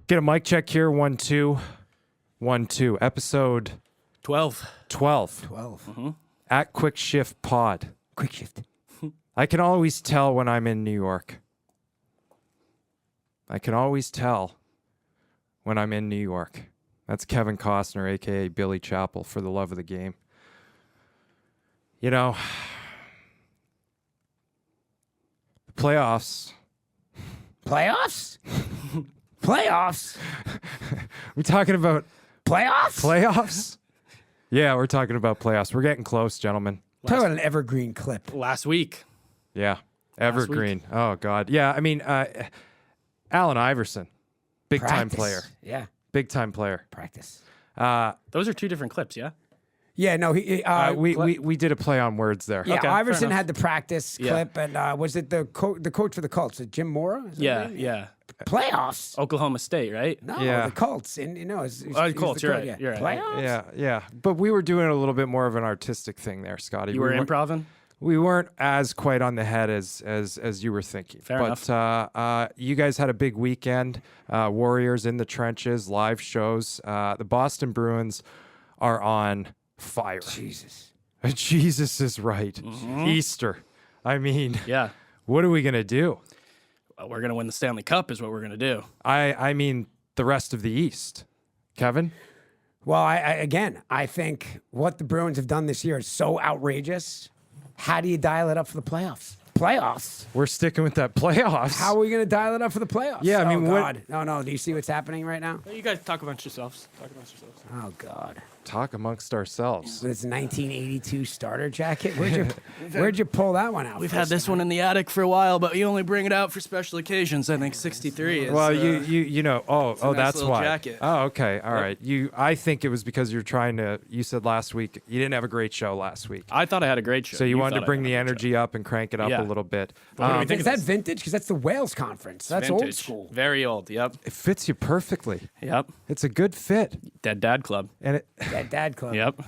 Get a mic check here. 1, 2. 1, 2. Episode 12. 12. At Quick Shift Pod. Quick Shift. I can always tell when I'm in New York. I can always tell when I'm in New York. That's Kevin Costner, a.k.a. Billy Chappell, for the love of the game. You know, the playoffs. Playoffs? Playoffs? We talking about Playoffs? playoffs? Yeah, we're talking about playoffs. We're getting close, gentlemen. Talk about an evergreen clip. Last week. Yeah, evergreen. Oh, God. Yeah, I mean, Allen Iverson, big-time Practice. player. Yeah, Big-time player. practice. Those are two different clips, yeah? Yeah, no, We did a play on words there. yeah, Okay, fair Iverson enough. had the practice Yeah. clip, and was it the coach for the Colts? Jim Mora? Is that Yeah, his name? yeah. Playoffs? Oklahoma State, right? No, Yeah. the Colts. And he was Colts, the you're coach, right, you're right. Playoffs? Yeah. But we were doing a little bit more of an artistic thing there, Scotty. You were we weren't- improving? We weren't as quite on the head as you were thinking. Fair but you guys had a big weekend. Warriors in the trenches, live shows. The Boston Bruins are on fire. Jesus. Jesus is right. Easter. I mean, Yeah. what are we going to do? Well, we're going to win the Stanley Cup is what we're going to do. I mean, the rest of the East. Kevin? Well, I think what the Bruins have done this year is so outrageous. How do you dial it up for the playoffs? Playoffs? We're sticking with that playoffs. How are we going to dial it up for the playoffs? Yeah, I mean, oh, what- God. No. Do you see what's happening right now? You guys talk amongst yourselves. Oh, God. Talk amongst ourselves. With its 1982 starter jacket. Where'd you pull that one out? We've first? had this one in the attic for a while, but you only bring it out for special occasions. I think 63 is. Well, you know. Oh, a nice that's little why. jacket. Oh, okay, all right. I think it was because you're trying to. You said last week you didn't have a great show last week, I thought I had a great show. so you wanted thought to I bring had the a great energy up and crank it up Yeah. a little bit. What do we think Is of that this? vintage? Because that's the Wales Conference. That's old Vintage. school. Very old. Yep. It fits you perfectly. Yep. It's a good fit, Dead Dad Club. and it. That dad club. Yep.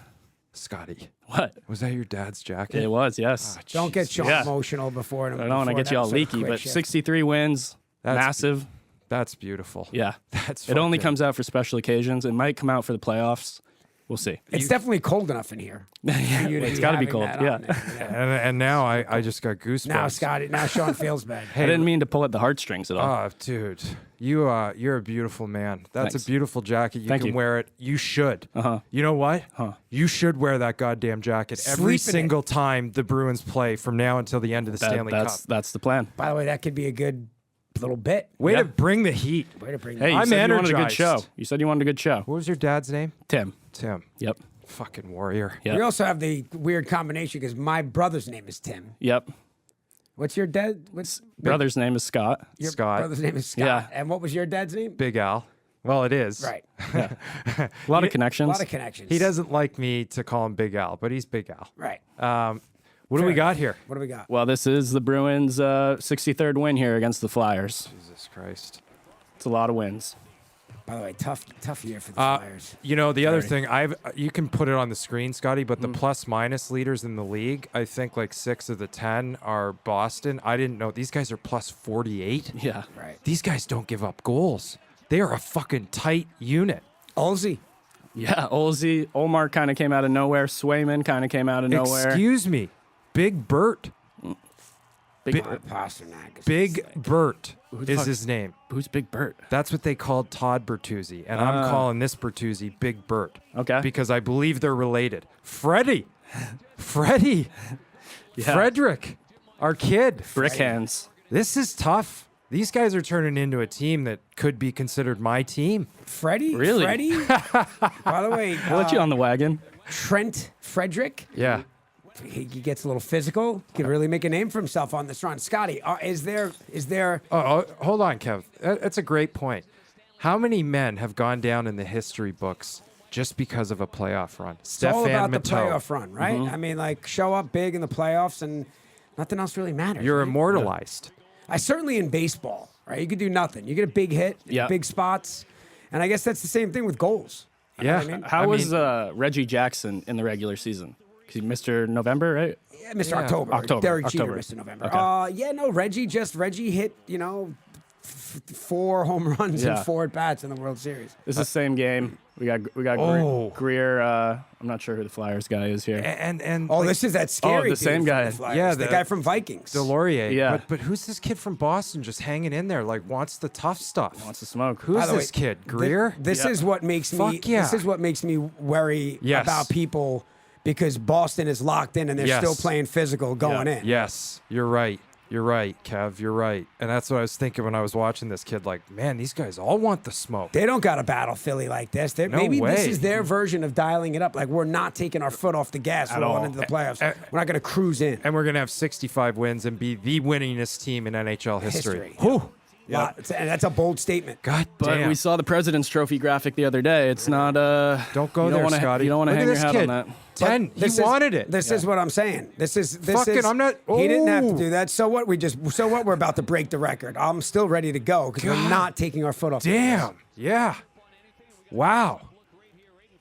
Scotty, What? was that your dad's jacket? It was, yes. Don't get so Yeah. emotional before. I don't want to get you all leaky, but 63 wins, That's- massive. That's beautiful. Yeah. That's. It only fucking- comes out for special occasions. It might come out for the playoffs. We'll see. It's definitely cold enough in here. Yeah, it's got to be cold. Yeah. And now I just got goosebumps. Now, Scotty. Now, Sean feels bad. I didn't mean to pull at the heartstrings at all. Oh, dude, you're a beautiful man. That's Thanks. a beautiful jacket. You Thank can you. wear it. You should. Uh-huh. You know what? Huh. You should wear that goddamn jacket every Sleep in it. single time the Bruins play from now until the end of the Stanley Cup. That's the plan. By the way, that could be a good little bit. Way Yeah. to bring the heat. Way to bring Hey, you I'm said you wanted a good energized. show. You said you wanted a good show. What was your dad's name? Tim. Tim. Yep. Fucking warrior. Yep. We also have the weird combination because my brother's name is Tim. Yep. What's your dad? What's Brother's name is Scott. your Scott. brother's name is Scott. Yeah. And what was your dad's name? Big Al. Well, it is. Right. A lot of A connections. lot of connections. He doesn't like me to call him Big Al, but he's Big Al. Right. What do we Fair got enough. here? What do we got? Well, this is the Bruins' 63rd win here against the Flyers. Jesus Christ. It's a lot of wins. By the way, tough year for the Flyers. You know, the other Very. thing, you can put it on the screen, Scotty, but the plus minus leaders in the league, I think like 6 of the 10 are Boston. I didn't know. These guys are plus 48. Yeah. Right. These guys don't give up goals. They are a fucking tight unit. Olsey. Yeah. Olmar kind of came out of nowhere. Swayman kind of came out of nowhere. Excuse me. Big Bert. Big, Pasternak. Big Bert the is fuck? his name. Who's Big Bert? That's what they called Todd Bertuzzi. And I'm calling this Bertuzzi Big Bert. Okay. Because I believe they're related. Freddie. Frederick. Our kid. Brick hands. This is tough. These guys are turning into a team that could be considered my team. Freddie? Really? Freddie? By the way, I'll let you on the wagon. Trent Frederick. Yeah. He gets a little physical. He could really make a name for himself on this run. Scotty, is there? Oh, hold on, Kev. That's a great point. How many men have gone down in the history books just because of a playoff run? It's all Stefan about the Matteau. playoff run, right? I mean, like, show up big in the playoffs and nothing else really matters. You're right? immortalized. I certainly in baseball, right? You could do nothing. You get a big hit, Yeah. big spots, and I guess that's the same thing with goals. You know Yeah. what I mean? How was Reggie Jackson in the regular season? 'Cause he Mr. November, right? Yeah, Mr. Yeah. October. October. Derek Jeter, October. Mr. November. Okay. Yeah, no, Reggie hit, 4 home runs Yeah. and 4 at bats in the World Series. This is the same game. We got Oh. Greer. I'm not sure who the Flyers guy is here. And Oh, like, this is that scary. the same dude from guy. the Flyers, Yeah, the the- guy from Vikings. Delorier. Yeah. But who's this kid from Boston just hanging in there? Like wants the tough stuff. Wants to smoke. Who's By the this way, kid? Greer. This Yeah. is what makes me. Fuck yeah. This is what makes me worry Yes. about people because Boston is locked in and they're Yes. still playing physical going in. Yes, you're right. You're right, Kev. You're right. And that's what I was thinking when I was watching this kid. Like, man, these guys all want the smoke. They don't got to battle Philly like this. No Maybe this way. is their version of dialing it up. Like we're not taking our foot off the gas At rolling all. into the playoffs. We're not going to cruise in. And we're gonna have 65 wins and be the winningest team in NHL history. History. Whew. And that's a bold statement. God But damn. we saw the President's Trophy graphic the other day. It's not. Don't go you there, wanna, Scotty. You don't want to Look hang at your this hat kid. on that. 10. He wanted it. This is what I'm saying. This is Fucking, I'm not- He didn't have to Oh. do that. So what? So what? We're about to break the record. I'm still ready to go because we're God not taking our foot off. the gas. Damn. Yeah. Wow.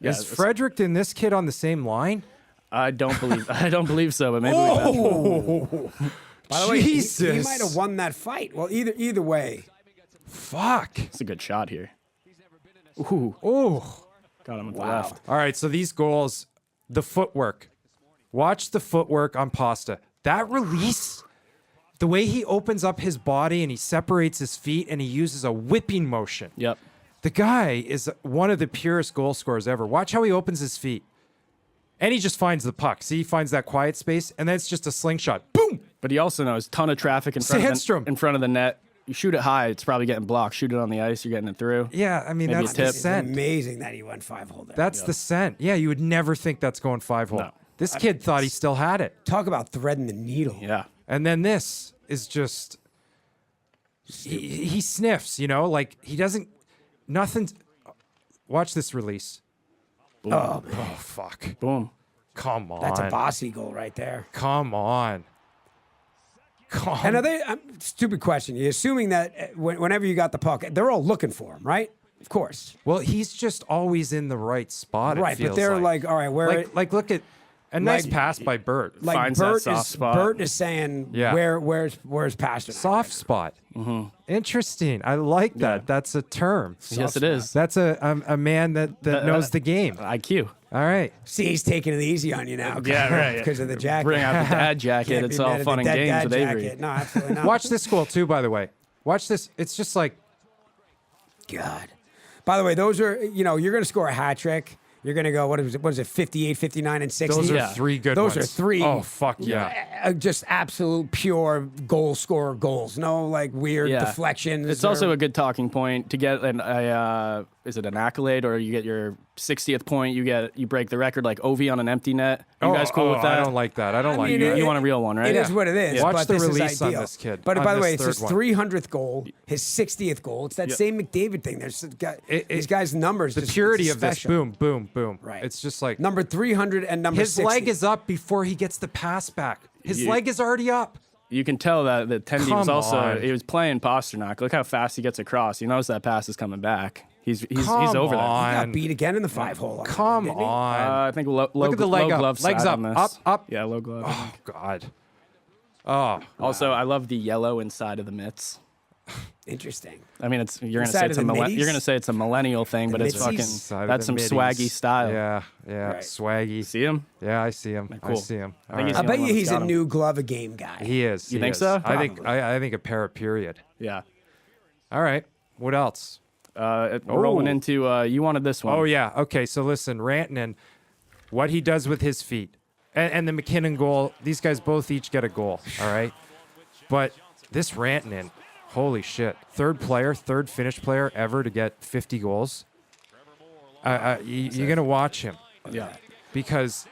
Yeah, Is it's- Frederick and this kid on the same line? I don't believe so. But maybe we Oh. By the way, he Jesus. might have won that fight. Well, either way, Fuck. it's a good shot here. Ooh, Oh. got him with Wow. the left. All right, so these goals, the footwork. Watch the footwork on Pasta. That release, the way he opens up his body and he separates his feet and he uses a whipping motion. Yep. The guy is one of the purest goal scorers ever. Watch how he opens his feet. And he just finds the puck. See, he finds that quiet space, and then it's just a slingshot. Boom! But he also knows ton of traffic in Sandstrom. in front of the net. You shoot it high, it's probably getting blocked. Shoot it on the ice, you're getting it through. Yeah, I mean, Maybe that's a the tip. it's scent. amazing that he went 5-hole there. That's the scent. Yeah, you would never think that's going 5-hole. No. This kid thought he still had it. Talk about threading the needle. Yeah. And then this is just he sniffs, you know, like he doesn't nothing. Watch this release. Oh, man. Oh fuck. Boom. Come on. That's a bossy goal right there. Come on. Come And are they? Stupid question. You're assuming that whenever you got the puck, they're all looking for him, right? Of course. Well, he's just always in the right spot. Right, it feels but they're like, all right, where? like look at a nice like- pass by Bert. Like finds that soft spot. Bert is saying, Yeah. where's Pasternak? Soft spot. Interesting. I like that. Yeah. That's a term. Yes, it is. That's a man that knows the game. IQ. All right. See, he's taking it easy on you now. Yeah, right. Because of the jacket. Bring out the dad jacket. Can't It's be all mad at fun the and games dad with jacket. Avery. No, absolutely not. Watch this goal too, by the way. Watch this. It's just like God. By the way, those are, you're going to score a hat trick. You're going to go, what is it, 58, 59, and 60? those are Yeah. three good Those ones. are three. Oh fuck yeah. Just absolute pure goal scorer goals. No like weird Yeah. deflections. It's also a good talking point to get is it an accolade or you get your 60th point? You break the record like Ovi on an empty net. You guys cool with that? I don't like that. I don't like mean, that. You want a real one, right? It is what it is. Watch but the this release is on ideal. this kid, But on by the this way, it's his third one. 300th goal, his 60th goal. It's that Yep. same McDavid thing. These guys' numbers. The just, purity it's of this. special. Boom, boom, boom. Right. It's just like Number 300 and number his 60. leg is up before he gets the pass back. His You- leg is already up. You can tell that the Tendy was Come also on. he was playing Pasternak. Look how fast he gets across. He knows that pass is coming back. He's Come over on. He got beat again in the 5-hole. on that one, Come didn't he? on. there. I think low Look at the leg low up. glove Legs side up. on this. Up, up. Yeah, low glove. Oh God. Oh. Also, I love the yellow inside of the mitts. Interesting. I mean, you're gonna Inside say of it's a the middies? you're gonna say it's a millennial thing, but it's middies? fucking Side of that's the some middies. swaggy style. Yeah, yeah. Right. Swaggy. See him? Yeah, I see him. I Cool. see him. I All think he's I right. the bet only you one he's that's a got him. new glove a game guy. He is. You he think is. so? I think Probably. I think a para period. Yeah. All right. What else? We're rolling into you wanted this one. Oh yeah. Okay. So listen, Rantanen, what he does with his feet, and the McKinnon goal. These guys both each get a goal. All right. But this Rantanen, holy shit! Third Finnish player ever to get 50 goals. You're gonna watch him Yeah. because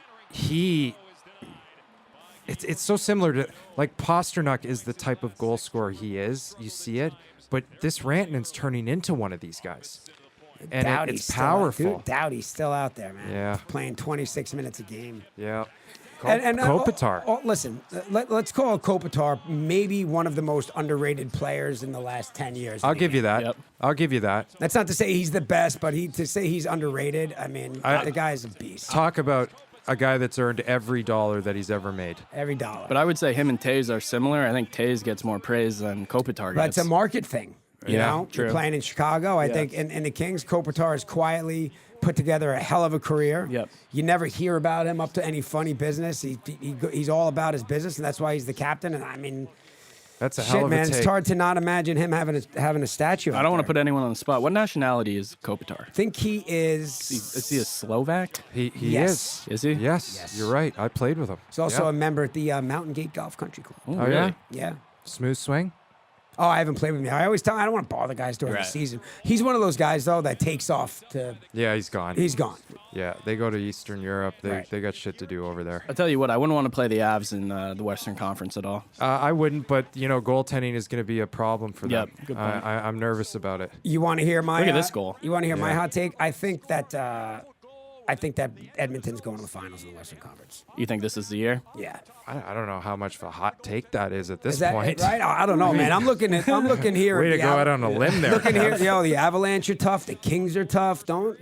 it's so similar to like Pasternak is the type of goal scorer he is. You see it, but this Rantanen's turning into one of these guys, and Doughty's it's still out- powerful. Dude, Doughty's still out there, man. Yeah. Playing 26 minutes a game. Yeah. Kopitar. Kopitar. Listen, let's call Kopitar maybe one of the most underrated players in the last 10 years. I'll give you that. Yep. I'll give you that. That's not to say he's the best, but to say he's underrated, I mean, the guy's a beast. Talk about a guy that's earned every dollar that he's ever made. Every dollar. But I would say him and Taze are similar. I think Taze gets more praise than Kopitar But gets. it's a market thing. You Yeah, know, true. You're playing in Chicago. I think, and the Kings, Kopitar has quietly put together a hell of a career. Yep. You never hear about him up to any funny business. He's all about his business, and that's why he's the captain. And I mean, That's a hell shit, of a man, take. it's hard to not imagine him having a statue. I don't want to put anyone on the spot. What nationality is Kopitar? I think he is. Is he a Slovak? He Yes. is. Is he? Yes, Yes. you're right. I played with him. He's also Yeah. a member at the Mountain Gate Golf Country Club. Oh, Oh, really? yeah? Yeah. Smooth swing. Oh, I haven't played with me. I always tell him I don't want to bother guys during Right. the season. He's one of those guys though that takes off to. Yeah, he's gone. He's gone. Yeah, they go to Eastern Europe. They Right. they got shit to do over there. I tell you what, I wouldn't want to play the Avs in the Western Conference at all. I wouldn't, but goaltending is going to be a problem for them. Yep, good point. I'm nervous about it. You want to hear my? Look at this goal. You want to hear my Yeah. hot take? I think that Edmonton's going to the finals in the Western Conference. You think this is the year? Yeah. I don't know how much of a hot take that is at this Is that point. right? I don't know, man. I'm looking here. Way at to the go out on a limb there. Looking here, the Avalanche are tough. The Kings are tough. Don't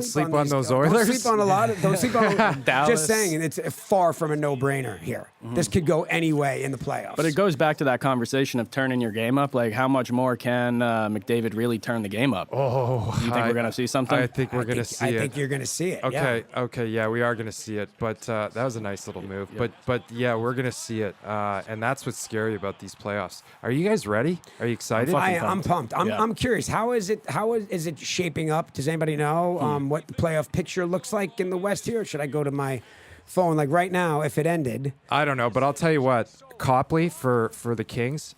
sleep on these those guys. Oilers. Don't sleep on a lot of. Don't sleep on. Dallas. Just saying, it's far from a no-brainer here. This could go any way in the playoffs. But it goes back to that conversation of turning your game up. Like, how much more can McDavid really turn the game up? Oh, You think we're going to see something? I think we're going to see I it. think you're going to see it. Okay, yeah, we are going to see it, but that was a nice little move. But yeah, we're going to see it, and that's what's scary about these playoffs. Are you guys ready? Are you excited? I'm pumped. I'm Yeah. I'm curious. How is it shaping up? Does anybody know what the playoff picture looks like in the West here? Or should I go to my phone like right now? If it ended, I don't know, but I'll tell you what, Copley for the Kings,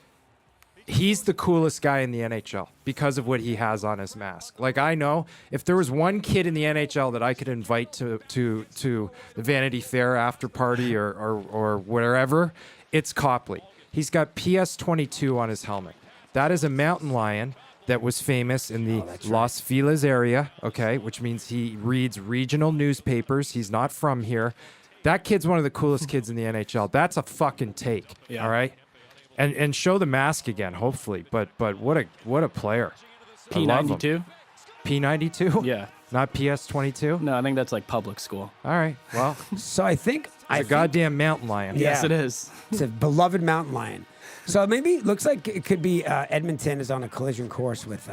he's the coolest guy in the NHL because of what he has on his mask. Like, I know if there was one kid in the NHL that I could invite to the Vanity Fair after party or wherever, it's Copley. He's got PS22 on his helmet. That is a mountain lion that was famous in the Los Feliz area, okay, which means he reads regional newspapers. He's not from here. That kid's one of the coolest kids in the NHL. That's a fucking take, Yeah. all right? And show the mask again, hopefully. But what a player. I love him. P92? P92? Yeah. Not PS22? No, I think that's like public school. All right. Well, so I think it's a goddamn mountain lion. Yeah. Yes, it is. It's a beloved mountain lion. So maybe it looks like it could be Edmonton is on a collision course with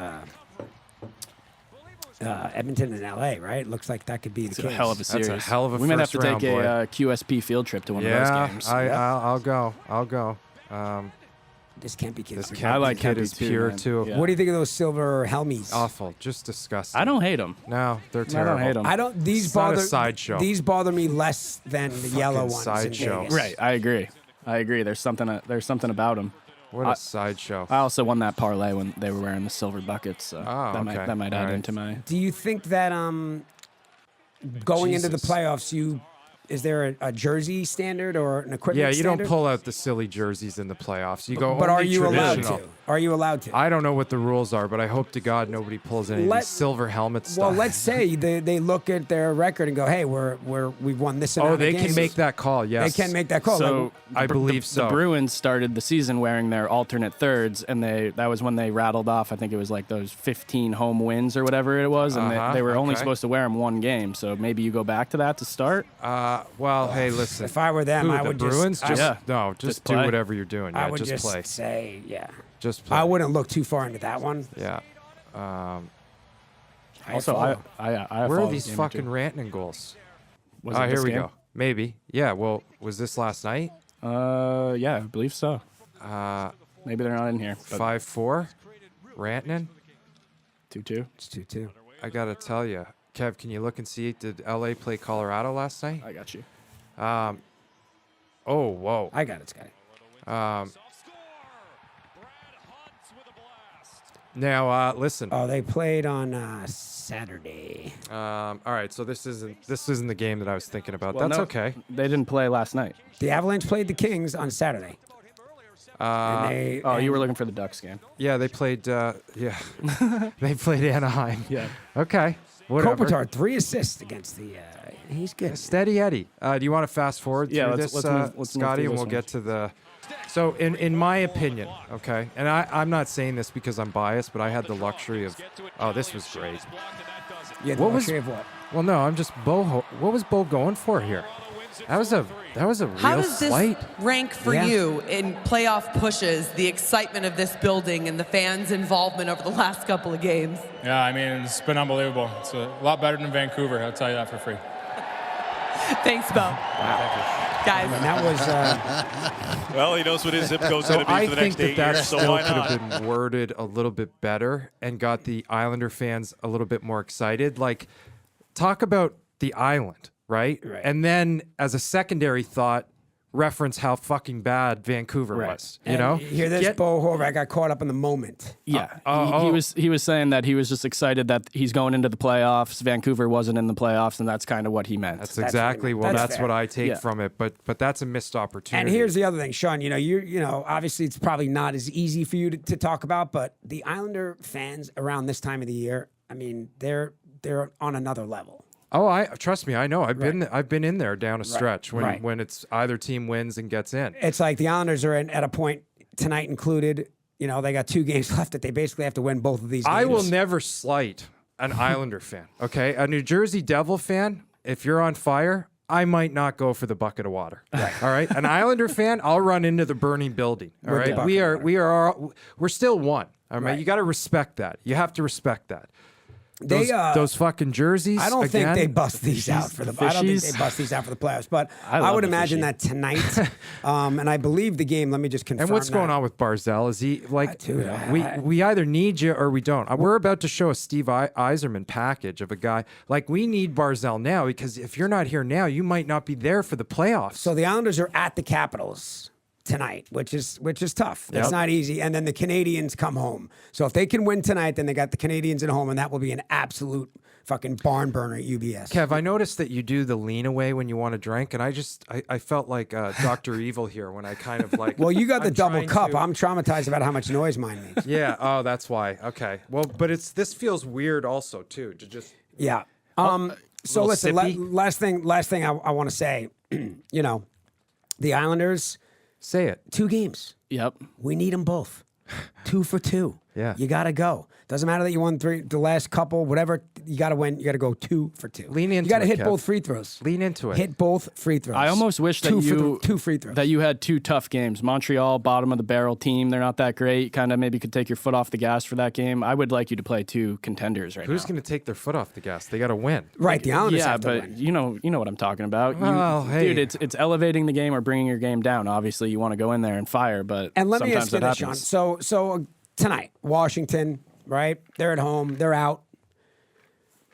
Edmonton and LA, right? It looks like that could be the It's a case. hell of a series. a hell of a We might have first to round, take boy. a QSP field trip to one of Yeah, those games. I'll go. I'll go. This can't be kids. This I like kid Kempy is too, pure man. too. Yeah. What do you think of those silver helmies? Awful. Just disgusting. I don't hate them. No, they're I terrible. don't hate them. I don't. These It's not a bother. sideshow. These bother me less than the yellow ones. in sideshow. Vegas. Right, I agree. There's something about them. What a sideshow. I also won that parlay when they were wearing the silver buckets, so Oh, that okay. might add All right. into my. Do you think that going into the Jesus. playoffs, is there a jersey standard or an equipment? Yeah, you standard? don't pull out the silly jerseys in the playoffs. You go. But are only you allowed traditional. to? Are you allowed to? I don't know what the rules are, but I hope to God nobody pulls any of Let- these silver helmet stuff. Well, let's say they look at their record and go, "Hey, we've won this amount Oh, of they games." can make that call. Yes, They can make that call. So Like, I believe the so. Bruins started the season wearing their alternate thirds, and that was when they rattled off. I think it was like those 15 home wins or whatever it was, and they were only okay. supposed to wear them one game. So maybe you go back to that to start. Well, hey, listen. if I were them, Who, I the would Bruins? just. Yeah. Just Just do play. whatever you're doing. I Yeah, would just play. say, yeah. Just play. I wouldn't look too far into that one. Yeah. Also, follow. I Where follow are these the game fucking too. Rantanen goals? Was Oh, it here this we game? go. Maybe. Yeah. Well, was this last night? Yeah, I believe so. Maybe they're not in here. 5-4. Rantanen. 2-2. It's 2-2. I gotta tell you, Kev, can you look and see? Did LA play Colorado last night? I got you. Oh, whoa. I got it, Scotty. Now, listen. Oh, they played on Saturday. All right, so this isn't the game that I was thinking about. Well, That's no, okay. They didn't play last night. The Avalanche played the Kings on Saturday. You were looking for the Ducks game. Yeah, they played. Yeah, they played Anaheim. Yeah. Okay. Whatever. Kopitar 3 assists against the. He's good. Steady Eddie. Do you want to fast forward Yeah, through let's this, move- let's move Scotty, through and this we'll one. get to the. So, in my opinion, okay, and I'm not saying this because I'm biased, but I had the luxury of. Oh, this was great. Yeah, What was- of what? Well, no, I'm just Bo. What was Bo going for here? That was a How real does this slight. rank for Yeah. you in playoff pushes, the excitement of this building and the fans' involvement over the last couple of games? Yeah, I mean, it's been unbelievable. It's a lot better than Vancouver, I'll tell you that for free. Thanks, Bo. Guys. And that was Well, he knows what his zip code's So going to be I for the think next 8 that years, so still why could not? have been worded a little bit better and got the Islander fans a little bit more excited. Like, talk about the island, right? And then as a secondary thought, reference how fucking bad Vancouver was. You know? Hear this, Bo Horvath got caught up in the moment. Yeah, he was saying that he was just excited that he's going into the playoffs. Vancouver wasn't in the playoffs, and that's kind of what he meant. That's exactly that's fair. what I take Yeah. from it. But that's a missed opportunity. And here's the other thing, Sean. You know, obviously it's probably not as easy for you to talk about, but the Islander fans around this time of the year, I mean, they're on another level. Oh, I trust me. I know. I've been in there down a stretch when it's either team wins and gets in. It's like the Islanders are at a point tonight included. You know, they got 2 games left that they basically have to win both of these games. I will never slight an Islander fan. Okay, a New Jersey Devil fan. If you're on fire, I might not go for the bucket of water. Right. All right. An Islander fan, I'll run into the burning building. All With the right. bucket We're still one. All right. Right. You got to respect that. You have to respect that. They, Those fucking jerseys. I don't think again, they bust these out for the. I don't think they bust these out for the playoffs. But I love would the imagine fishy. that tonight, and I believe the game. Let me just confirm. And what's going that. on with Barzell? Is he like Dude, we either need you or we don't. We're about to show a Steve Eiserman package of a guy like we need Barzell now because if you're not here now, you might not be there for the playoffs. So the Islanders are at the Capitals tonight, which is tough. That's Yep. not easy. And then the Canadians come home. So if they can win tonight, then they got the Canadians at home, and that will be an absolute fucking barn burner at UBS. Kev, I noticed that you do the lean away when you want to drink, and I felt like Dr. Evil here when I kind of like. Well, you got the I'm double trying cup. to- I'm traumatized about how much noise mine makes. Yeah. Oh, that's why. Okay. Well, but this feels weird also too to just. Yeah. So little listen, sippy. last thing I want to say, you know, the Islanders, Say it. 2 games. Yep. We need them both. 2 for 2. Yeah. You got to go. Doesn't matter that you won 3, the last couple, whatever. You got to win. You got to go 2 for 2. Lean into You got to it, hit Kev. both free throws. Lean into it. Hit both free throws. I almost wish that 2 free throws. that you had 2 tough games. Montreal, bottom of the barrel team. They're not that great. Kind of maybe could take your foot off the gas for that game. I would like you to play 2 contenders right Who's now. going to take their foot off the gas? They got to win. Right, the Islanders Yeah, have to but win. you know what I'm talking about. Well, hey. Dude, it's elevating the game or bringing your game down. Obviously, you want to go in there and fire, but And let me sometimes ask you that this, Sean. happens. So tonight, Washington, right? They're at home. They're out.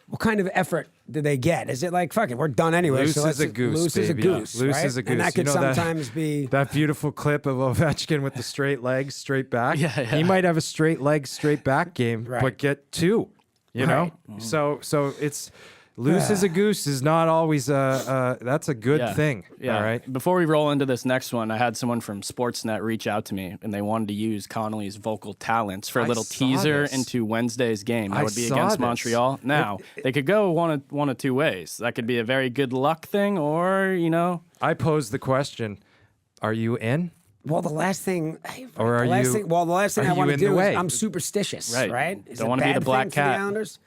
What kind of effort do they get? Is it like, fuck it, we're done anyway. Loose so as a goose, Loose as a baby. goose. Loose right? as a goose. And that could You know that- sometimes be. That beautiful clip of Ovechkin with the straight legs, straight back. Yeah. He might have a straight leg, straight back game, Right. but get 2. You know, so it's loose as a goose is not always that's a good thing. Yeah. All right. Before we roll into this next one, I had someone from Sportsnet reach out to me, and they wanted to use Connolly's vocal talents for a I little saw teaser this. into Wednesday's game. That I would be saw against this. Montreal. Now, they could go one of 2 ways. That could be a very good luck thing, or, you know. I posed the question: are you in? Well, the last thing, Or are the last you- thing, the last thing are I want you to in the do is way? I'm superstitious, Right. right? Is Don't it wanna be bad the black thing for the cat. Islanders?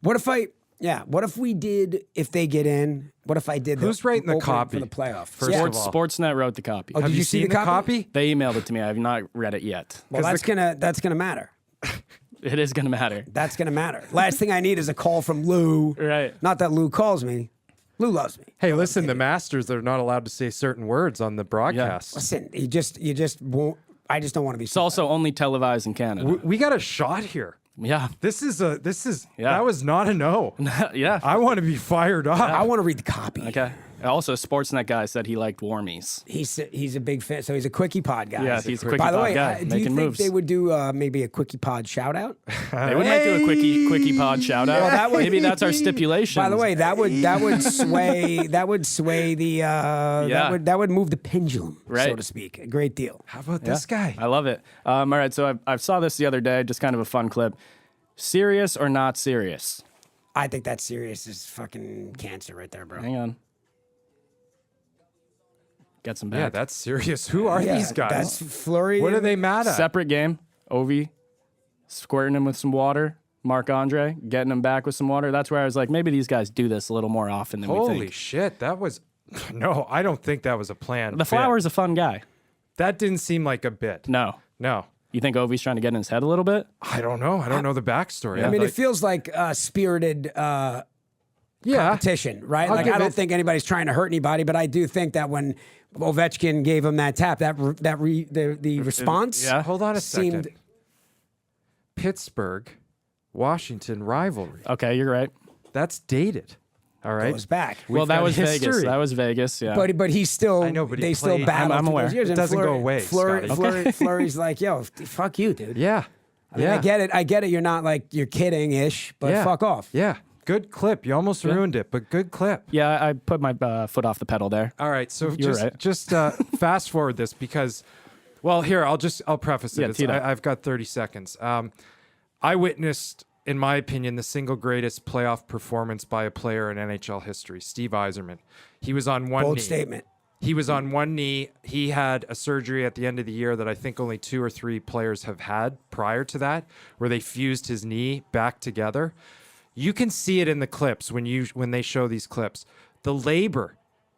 What if we did, if they get in, what if I did Who's the writing the opening copy? for the playoffs? First yeah. of all. Sportsnet wrote the copy. Oh, Have did you see seen the copy? They emailed it to me. I have not read it yet. Well, that's gonna matter. It is going to matter. That's gonna matter. Last thing I need is a call from Lou. Right. Not that Lou calls me. Lou loves me. Hey, listen, the Masters, they're not allowed to say certain words on the broadcast. Listen, you just won't. I just don't want to be. It's also only televised in Canada. We got a shot here. Yeah. This is Yeah. that was not a no. Yeah. I want to be fired up. I want to read the copy. Okay. Also, Sportsnet guy said he liked warmies. He's a big fan. So he's a quickie pod guy. Yeah, he's a quickie By the pod way, guy, do you making think moves. they would do maybe a quickie pod shout out? They would might do a quickie pod shout out. Well, that would- Maybe that's our stipulation. By the way, that would sway the that would move the pendulum, so Right. to speak. A great deal. How about this guy? I love it. All right, so I saw this the other day, just kind of a fun clip. Serious or not serious? I think that serious is fucking cancer right there, bro. Hang on. Get some back. Yeah, that's serious. Who are these guys? That's Flurry. What are they mad at? Separate game. Ovi squirting him with some water. Marc Andre getting him back with some water. That's where I was like, maybe these guys do this a little more often than we Holy think. shit! That was No, I don't think that was a plan. The Flower's a fun guy. That didn't seem like a bit. No. No. You think Ovi's trying to get in his head a little bit? I don't know. I don't know the backstory. I mean, it feels like spirited competition, right? Like, I don't think anybody's trying to hurt anybody, but I do think that when Ovechkin gave him that tap, the response Hold on a seemed second. Pittsburgh, Washington rivalry. Okay, you're right. That's dated. All right. goes back. Well, that got was Vegas. history. That was Vegas, yeah. But he's still. I know, but he they still played- battle. I'm through aware. those years. It And doesn't go away, Scotty. Fleury's like, yo, fuck you, dude. Yeah. I mean, I get it. I get it. You're not like you're kidding ish, but Yeah. fuck off. Yeah. Good clip. You almost ruined it, but good clip. Yeah, I put my foot off the pedal there. All right, so You're just right. fast forward this because, well, here I'll preface it. Yeah, tee it up. I've got 30 seconds. I witnessed, in my opinion, the single greatest playoff performance by a player in NHL history, Steve Eiserman. He was on one Bold knee. statement. He was on one knee. He had a surgery at the end of the year that I think only 2 or 3 players have had prior to that, where they fused his knee back together. You can see it in the clips when they show these clips. The labor,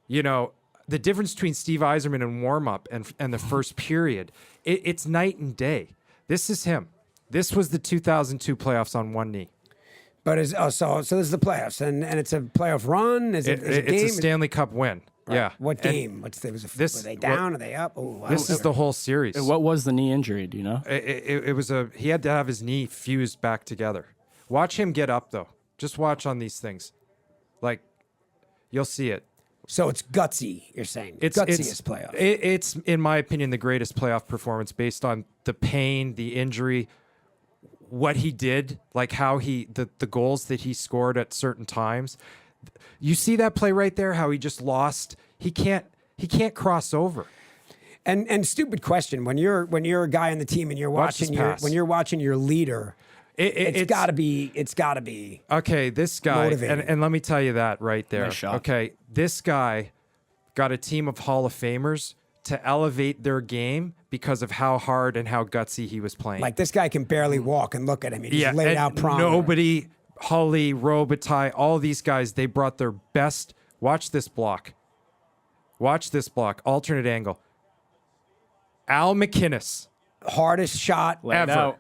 the difference between Steve Eiserman in warm-up and the first period, it's night and day. This is him. This was the 2002 playoffs on one knee. But so this is the playoffs, and it's a playoff run. Is it a game? It's a Stanley Cup win. Right. Yeah. What And game? Were they down? Are they up? Oh, wow. This is the whole series. What was the knee injury? Do you know? It was he had to have his knee fused back together. Watch him get up, though. Just watch on these things. Like, you'll see it. So it's gutsy, you're saying. Gutsiest playoff. It's, in my opinion, the greatest playoff performance based on the pain, the injury, what he did, like how the goals that he scored at certain times. You see that play right there, how he just lost. He can't cross over. And stupid question, when you're a guy on the team and you're Watch this pass. when you're watching your leader, it's got to be Okay, this guy, motivating. and let me tell you that right there. Nice shot. Okay, this guy got a team of Hall of Famers to elevate their game because of how hard and how gutsy he was playing. like this guy can barely walk, and look at him. He's laid and out prom. nobody, Hully, Robitaille, all these guys, they brought their best. Watch this block. Watch this block. Alternate angle. Al McInnes. Hardest shot Let it ever. out.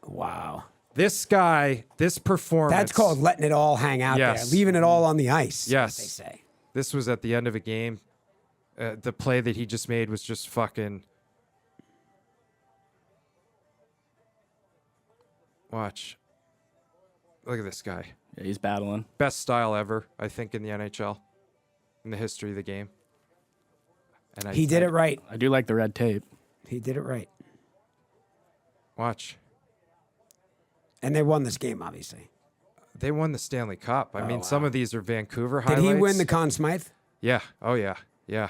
Wow. This guy, this performance. That's called letting it all hang out Yes. there, leaving it all on the ice. Yes. They say. This was at the end of a game. The play that he just made was just fucking. Watch. Look at this guy. Yeah, he's battling. Best style ever, I think, in the NHL, in the history of the game. And He did it right. I do like the red tape. He did it right. Watch. And they won this game, obviously. They won the Stanley Cup. I mean, some of these are Vancouver Did highlights. he win the Conn Smythe? Yeah. Oh, yeah. Yeah.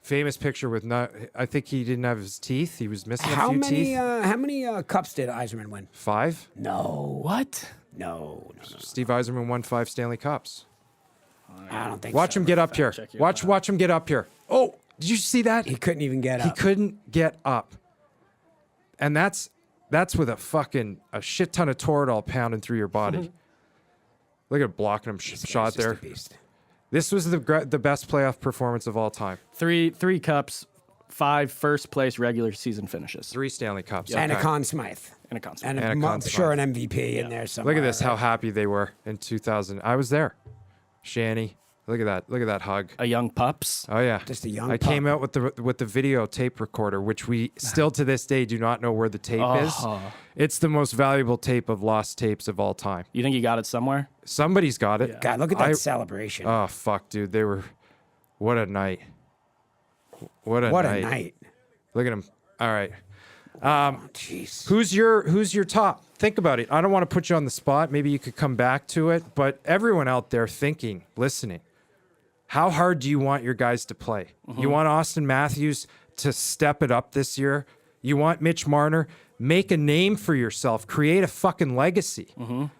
Famous picture with not. I think he didn't have his teeth. He was missing How a few many? teeth. How many cups did Eiserman win? 5. No. What? No. Steve Eiserman won 5 Stanley Cups. I don't think. Watch so. him get up here. check your Watch him get up here. Oh, did you see that? He couldn't even get He up. couldn't get up. And that's with a shit ton of Toradol pounding through your body. Look at blocking him This guy's shot just a there. beast. This was the best playoff performance of all time. Three cups, 5 first place regular season finishes 3 Stanley Cups. And a Okay. Conn Smythe. and a console. And, And a I'm Conn sure an Smythe. MVP in there somewhere. Look at this, how happy they were in 2000. I was there. Shanny. Look at that. Look at that hug. A young pups. Oh yeah. Just a young I pup. came out with the video tape recorder, which we still to this day do not know where the tape is. It's the most valuable tape of lost tapes of all time. You think you got it somewhere? Somebody's got it. God, look at that celebration. Oh fuck, dude. They were. What a night. What a night. Look at him. All right. Jeez. Who's your top? Think about it. I don't want to put you on the spot. Maybe you could come back to it. But everyone out there thinking, listening, how hard do you want your guys to play? You want Austin Matthews to step it up this year? You want Mitch Marner? Make a name for yourself. Create a fucking legacy.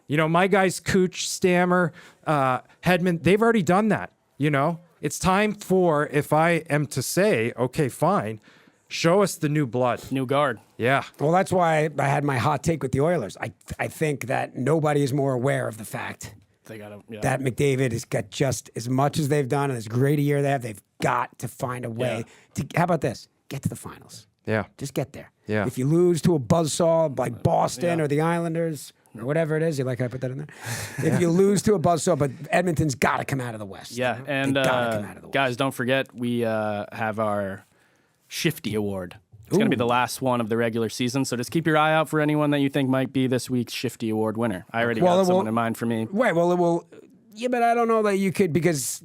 You know, my guys, Cooch, Stammer, Hedman, they've already done that. You know, it's time for, if I am to say, okay, fine, show us the new blood. New guard. Yeah. Well, that's why I had my hot take with the Oilers. I think that nobody is more aware of the fact They got to. that McDavid has got just as much as they've done and as great a year they have. They've got to find a way to. How about this? Get to the finals. Yeah. Just get there. Yeah. If you lose to a buzzsaw like Boston or the Islanders or whatever it is, you like I put that in there? If you lose to a buzzsaw, but Edmonton's got to come out of the West. Yeah, and They gotta come out of the West. guys, don't forget we have our Shifty Award. It's going to be the last one of the regular season, so just keep your eye out for anyone that you think might be this week's Shifty Award winner. I already got someone in mind for me. Right. Well, it will. Yeah, but I don't know that you could because.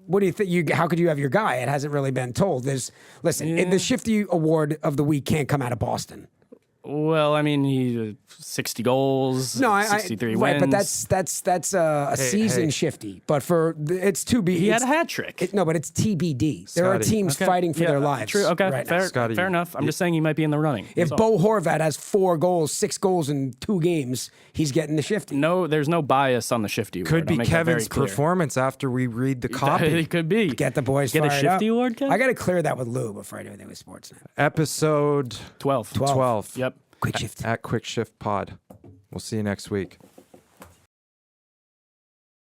What do you think? How could you have your guy? It hasn't really been told. Listen, the Shifty Award of the week can't come out of Boston. Well, I mean, he 60 goals, 63 wins. Right, but that's a season Shifty. But it's TBD. He had a hat trick. But it's TBD. There are Scotty. teams fighting for their lives. True. Okay, right now. fair enough. I'm just saying he might be in the running. If That's all. Bo Horvat has 6 goals in 2 games, he's getting the Shifty. No, there's no bias on the Shifty Award. Could I'll be make that very Kevin's clear. performance after we read the copy. It could be. Get the boys Get a fired Shifty up. Award, Kevin? I got to clear that with Lou before I do anything with Sportsnet. Episode 12. 12. Yep. Quick shift. At Quick Shift Pod. We'll see you next week.